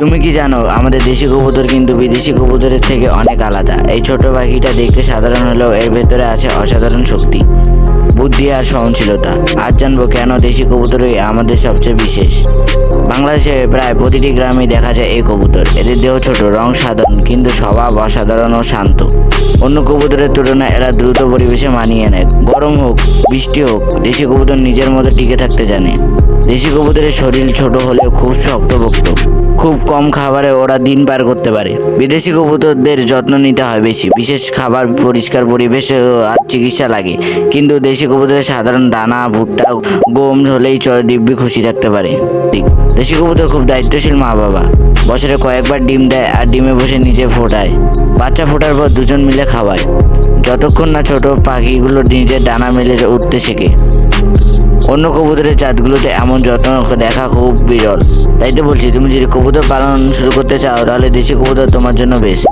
তুমি কি জানো আমাদের দেশি কবুতর কিন্তু বিদেশি কবুতরের থেকে অনেক আলাদা। এই ছোট পাখিটা দেখতে সাধারণ হলেও এর ভেতরে আছে অসাধারণ শক্তি, বুদ্ধি আর সহনশীলতা। আজ জানবো কেন দেশি কবুতরই আমাদের সবচেয়ে বিশেষ। বাংলাদেশে প্রায় প্রতিটি গ্রামেই দেখা যায় এই কবুতর। এদের দেহ ছোট, রং সাধারণ, কিন্তু স্বভাব অসাধারণ ও শান্ত। অন্য কবুতরের তুলনায় এরা দ্রুত পরিবেশে মানিয়ে নেয়। গরম হোক, বৃষ্টি হোক, দেশি কবুতর নিজের মতো টিকে থাকতে জানে। দেশি কবুতরের শরীর ছোট হলেও খুব শক্তপোক্ত। খুব কম খাবারে ওরা দিন পার করতে পারে। বিদেশি কবুতরদের যত্ন নিতে হয় বেশি, বিশেষ খাবার, পরিষ্কার পরিবেশ আর চিকিৎসা লাগে। কিন্তু দেশি কবুতরের সাধারণ দানা, ভুট্টা, গম হলেই দিব্যি খুশি থাকতে পারে। ঠিক, দেশি কবুতর খুব দায়িত্বশীল মা বাবা। বছরে কয়েকবার ডিম দেয় আর ডিমে বসে নিজে ফোটায়। বাচ্চা ফোটার পর দুজন মিলে খাওয়ায়, যতক্ষণ না ছোট পাখিগুলো নিজের ডানা মেলে উঠতে শেখে। অন্য কবুতরের জাতগুলোতে এমন যত্ন দেখা খুব বিরল। তাই তো বলছি, তুমি যদি কবুতর পালন শুরু করতে চাও তাহলে দেশি কবুতর তোমার জন্য বেস্ট।